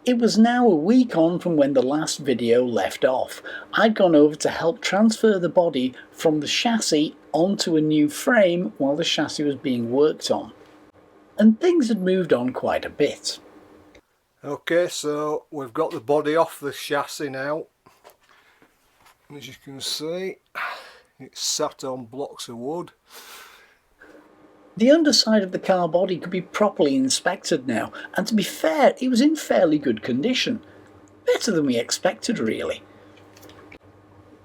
It was now a week on from when the last video left off. I'd gone over to help transfer the body from the chassis onto a new frame while the chassis was being worked on. And things had moved on quite a bit. Okay, so we've got the body off the chassis now. As you can see, it's sat on blocks of wood. The underside of the car body could be properly inspected now, and to be fair, it was in fairly good condition. Better than we expected, really.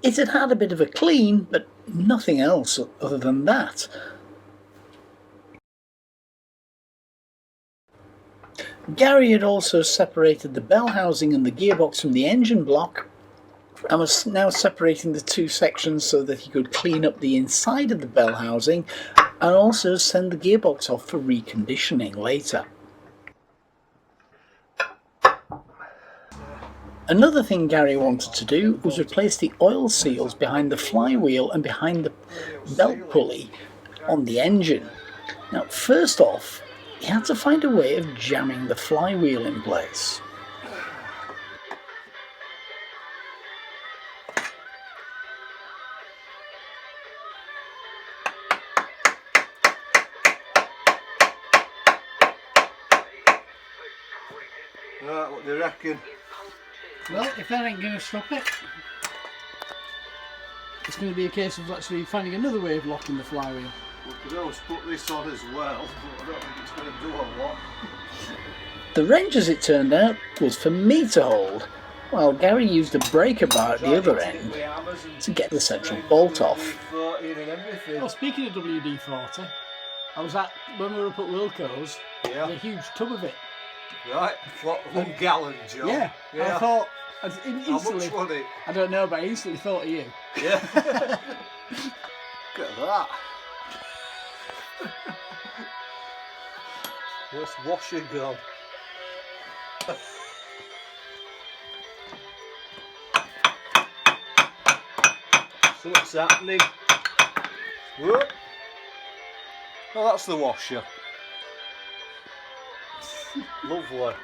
It had had a bit of a clean, but nothing else other than that. Gary had also separated the bell housing and the gearbox from the engine block, and was now separating the two sections so that he could clean up the inside of the bell housing and also send the gearbox off for reconditioning later. Another thing Gary wanted to do was replace the oil seals behind the flywheel and behind the belt pulley on the engine. Now, first off, he had to find a way of jamming the flywheel in place. Right, what do you reckon? Well, if that ain't going to stop it, it's going to be a case of actually finding another way of locking the flywheel. We could always put this on as well, but I don't think it's going to do a lot. The wrench, as it turned out, was for me to hold, while Gary used a breaker bar at the other end to get the central bolt off. Well, speaking of WD-40, I was at, when we were up at Wilco's, Yeah. a huge tub of it. Right, what, 1 gallon, John? Yeah. Yeah. I thought, How much was it? I don't know, but I instantly thought of you. Yeah. Look at that. Where's washer gone? So what's happening? Whoop. Oh, that's the washer. Lovely.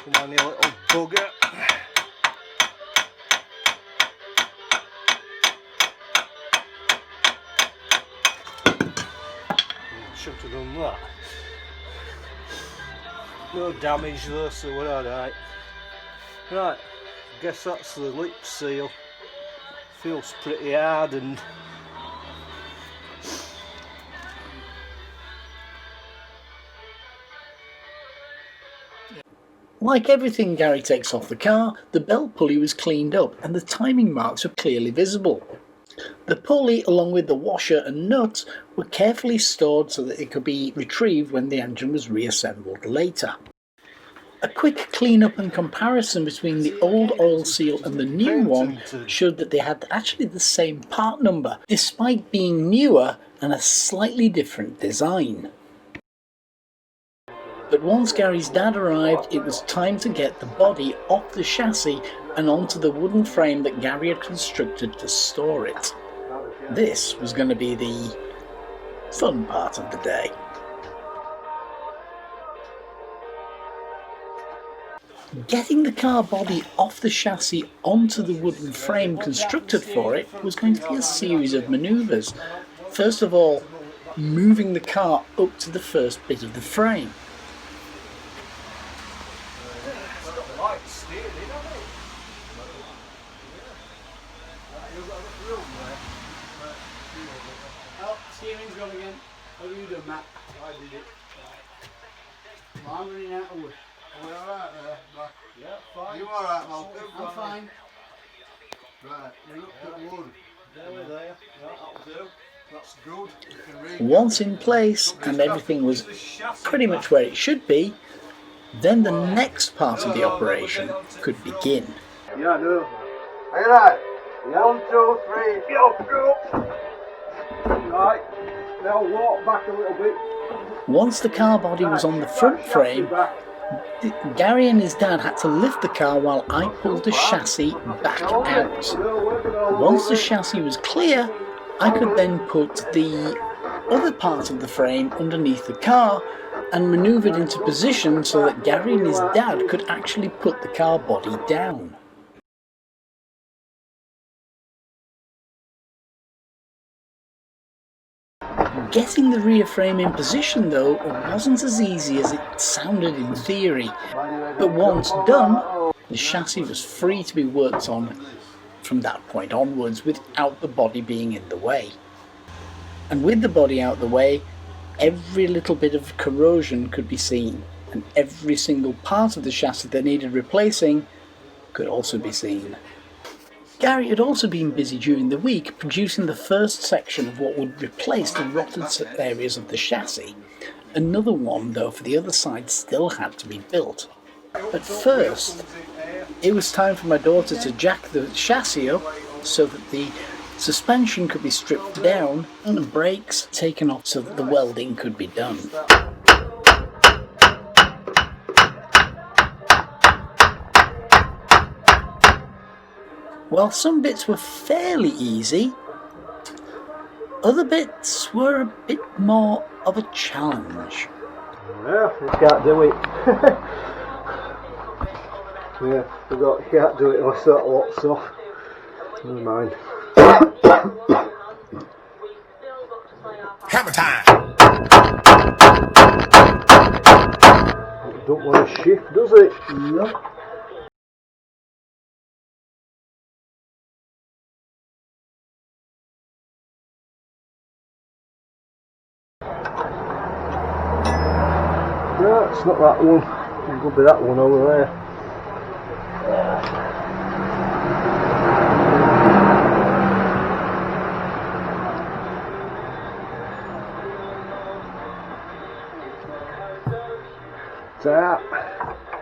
Come on, you little bugger. Should have done that. No damage though, so we're alright. Right, guess that's the lip seal. Feels pretty hard and Like everything Gary takes off the car, the belt pulley was cleaned up and the timing marks were clearly visible. The pulley, along with the washer and nut, were carefully stored so that it could be retrieved when the engine was reassembled later. A quick clean-up and comparison between the old oil seal and the new one showed that they had actually the same part number, despite being newer and a slightly different design. But once Gary's dad arrived, it was time to get the body off the chassis and onto the wooden frame that Gary had constructed to store it. This was going to be the fun part of the day. Getting the car body off the chassis onto the wooden frame constructed for it was going to be a series of manoeuvres. First of all, moving the car up to the first bit of the frame. Oh, steering's gone again. What have you done, Matt? I did it. Well, I'm running out of wood. Are we alright there, Mac? Yeah, fine. You alright, Malcolm? I'm fine. Right, you look at wood. There. Yeah, that'll do. That's good. You can read. Once in place and everything was pretty much where it should be, then the next part of the operation could begin. Yeah, I know. Are you right? Yeah. 1, 2, 3, go! Right, now walk back a little bit. Once the car body was on the front frame, Gary and his dad had to lift the car while I pulled the chassis back out. Once the chassis was clear, I could then put the other part of the frame underneath the car and manoeuvred into position so that Gary and his dad could actually put the car body down. Getting the rear frame in position though wasn't as easy as it sounded in theory, but once done, the chassis was free to be worked on from that point onwards without the body being in the way. And with the body out the way, every little bit of corrosion could be seen, and every single part of the chassis that needed replacing could also be seen. Gary had also been busy during the week producing the first section of what would replace the rotted areas of the chassis. Another one, though, for the other side still had to be built. But first, it was time for my daughter to jack the chassis up so that the suspension could be stripped down and the brakes taken off so that the welding could be done. While some bits were fairly easy, other bits were a bit more of a challenge. Yeah, you can't do it. Yeah, forgot you can't do it unless that locks off. Never mind. Hammer time! It don't want to shift, does it? No. No, it's not that one. It could be that one over there. That.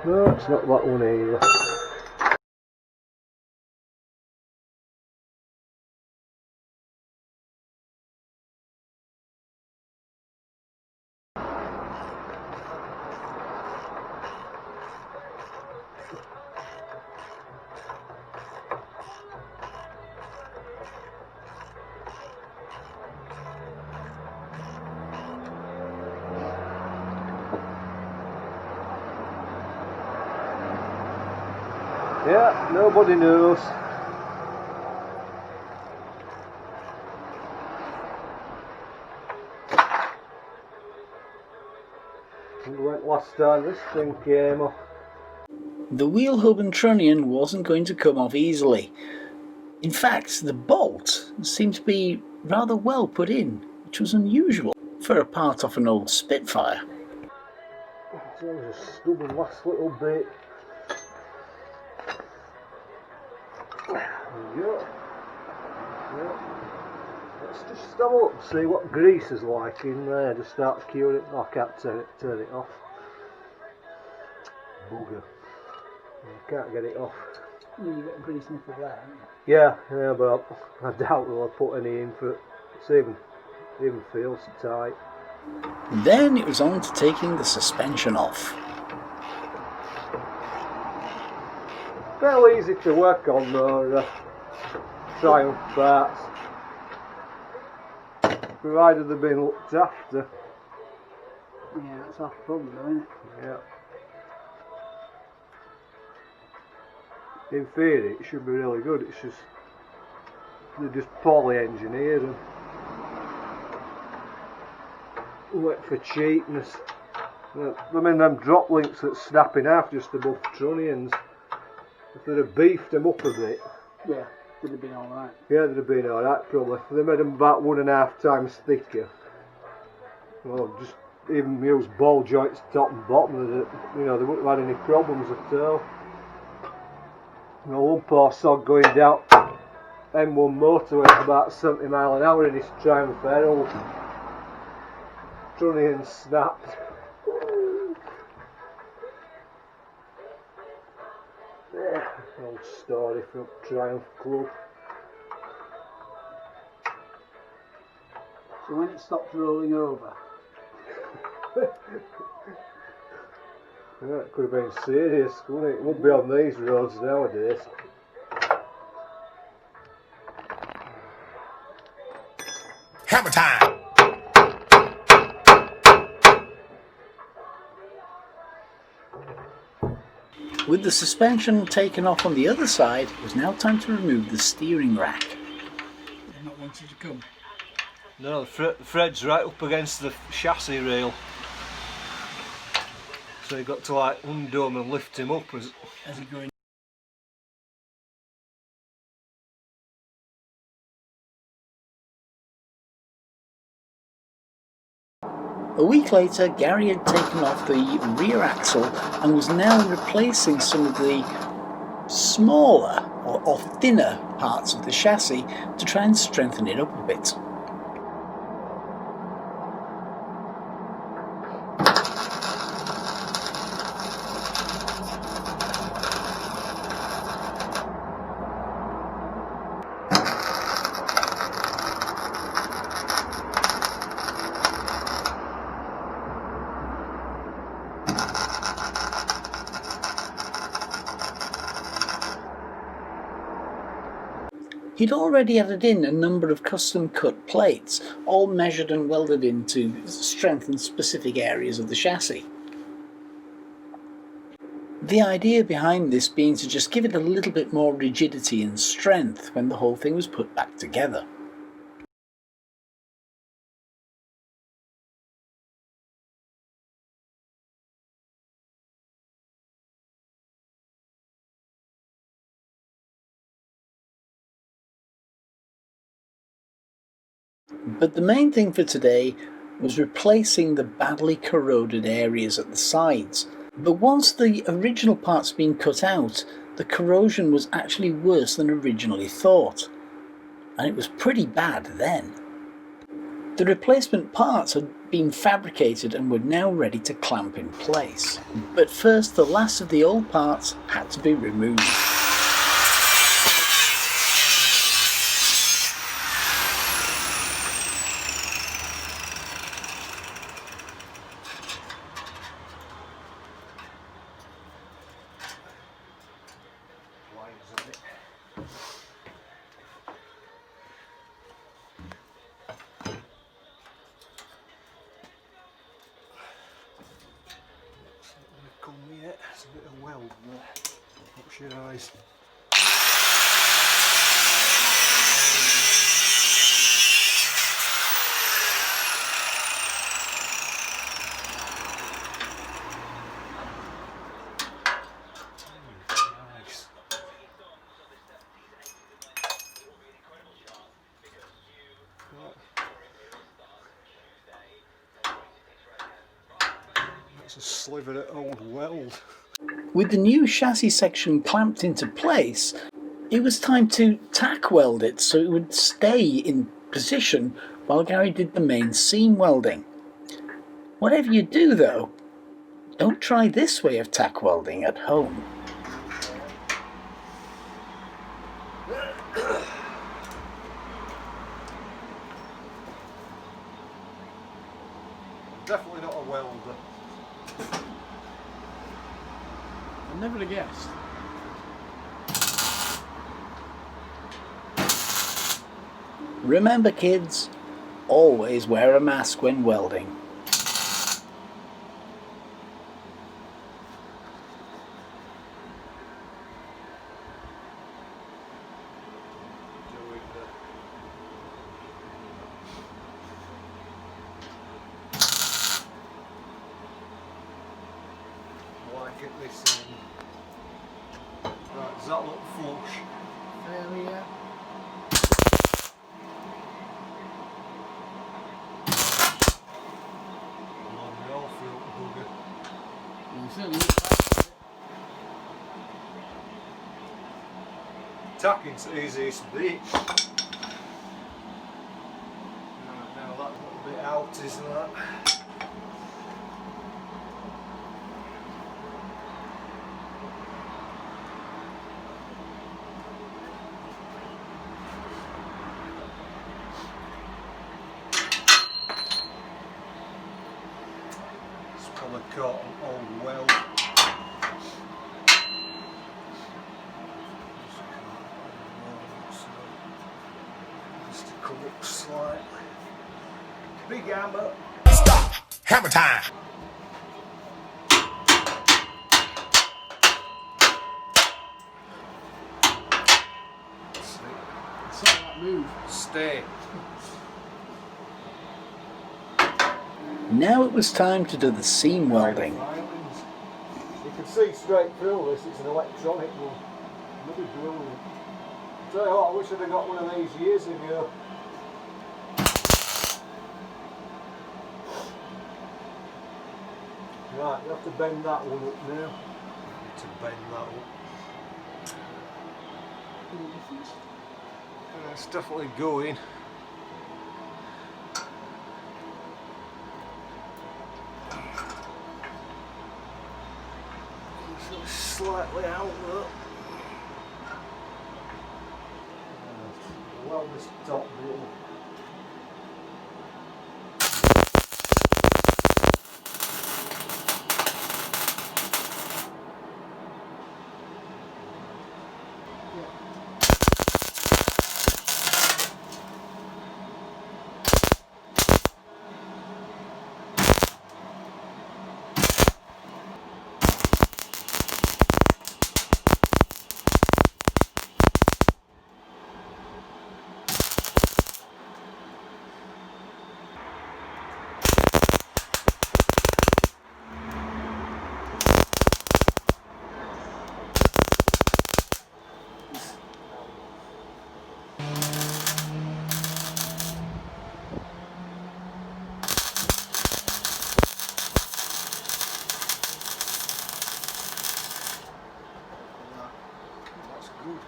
No, it's not that one either. Yeah, nobody knows. It went last time this thing came off. The wheel hub and trunnion wasn't going to come off easily. In fact, the bolt seemed to be rather well put in, which was unusual for a part off an old Spitfire. It's only a stubborn last little bit. Yeah. Let's just have a look and see what grease is like in there. Just start curing it. Oh, I can't turn it off. Bugger. I can't get it off. You got grease in for that, haven't Yeah, but I doubt they'll put any in for it. It's even feels tight. Then it was on to taking the suspension off. Fairly easy to work on though. Triumph parts. Provided they've been looked after. Yeah, that's half the problem though, isn't it? Yeah. In theory, it should be really good. It's just they're just poorly engineered and went for cheapness. I mean, them drop links that snap in half just above trunnions. If they'd have beefed them up a bit, Yeah, would have been alright. yeah, they'd have been alright probably. If they made them about 1.5 times thicker, well, just even use ball joints top and bottom, they wouldn't have had any problems at all. You know, one poor sod going down M1 motorway at about 70 mile an hour in his Triumph Herald. Trunnion snapped. Yeah, old story from Triumph Club. So when it stops rolling over. Yeah, it could have been serious, couldn't it? It wouldn't be on these roads nowadays. Hammer time! With the suspension taken off on the other side, it was now time to remove the steering rack. They're not wanting to come. No, the thread's right up against the chassis rail. So you got to like undo him and lift him up as As he going. A week later, Gary had taken off the rear axle and was now replacing some of the smaller or thinner parts of the chassis to try and strengthen it up a bit. He'd already added in a number of custom cut plates, all measured and welded in to strengthen specific areas of the chassis. The idea behind this being to just give it a little bit more rigidity and strength when the whole thing was put back together. But the main thing for today was replacing the badly corroded areas at the sides. But once the original parts had been cut out, the corrosion was actually worse than originally thought. And it was pretty bad then. The replacement parts had been fabricated and were now ready to clamp in place. But first, the last of the old parts had to be removed. yet. It's a bit of weld there. Watch your eyes. Nice. That's a sliver of old weld. With the new chassis section clamped into place, it was time to tack weld it so it would stay in position while Gary did the main seam welding. Whatever you do though, don't try this way of tack welding at home. Definitely not a welder. I never have guessed. Remember kids, always wear a mask when welding. Like it this right, does that look flush? Fairly, yeah. Bloody hell, feel bugger. You certainly look back. Tacking's the easiest bit. Right, now that little bit out, isn't that? caught an old weld. Just to come up slightly. Big hammer. Stop. Hammer time. Saw that move. Stay. Now it was time to do the seam welding. You can see straight through this, it's an electronic one. Bloody brilliant. Tell you what, I wish I'd have got one of these years ago. Right, you have to bend that one up now. To bend that up. It's definitely going. Slightly out though. Weld this top bit. That's good.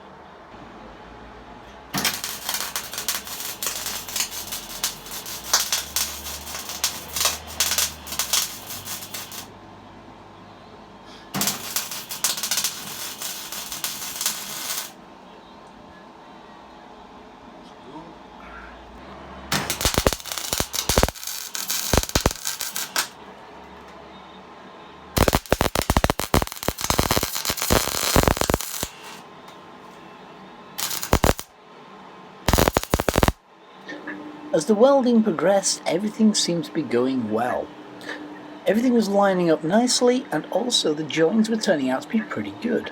As the welding progressed, everything seemed to be going well. Everything was lining up nicely, and also the joins were turning out to be pretty good.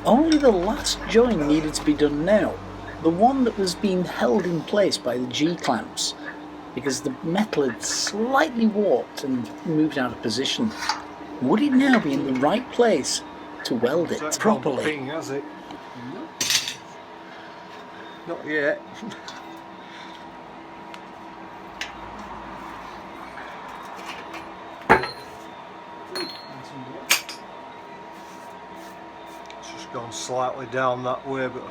Only the last join needed to be done now, the one that was being held in place by the G-clamps, because the metal had slightly warped and moved out of position. Would it now be in the right place to weld it properly? Thing, has it? Not yet. It's just gone slightly down that way, but I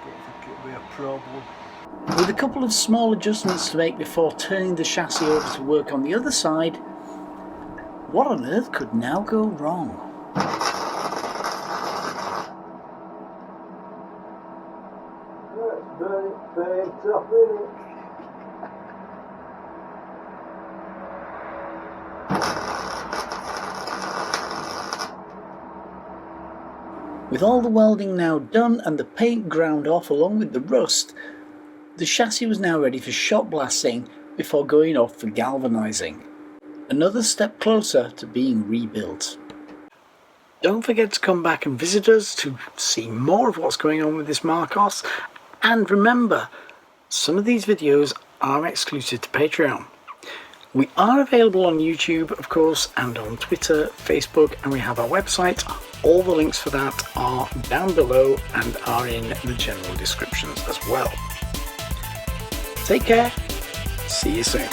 don't think it'll be a problem. With a couple of small adjustments to make before turning the chassis over to work on the other side, what on earth could now go wrong? With all the welding now done and the paint ground off along with the rust, the chassis was now ready for shot blasting before going off for galvanizing. Another step closer to being rebuilt. Don't forget to come back and visit us to see more of what's going on with this Marcos, and remember, some of these videos are exclusive to Patreon. We are available on YouTube, of course, and on Twitter, Facebook, and we have our website. All the links for that are down below and are in the general descriptions as well. Take care. See you soon.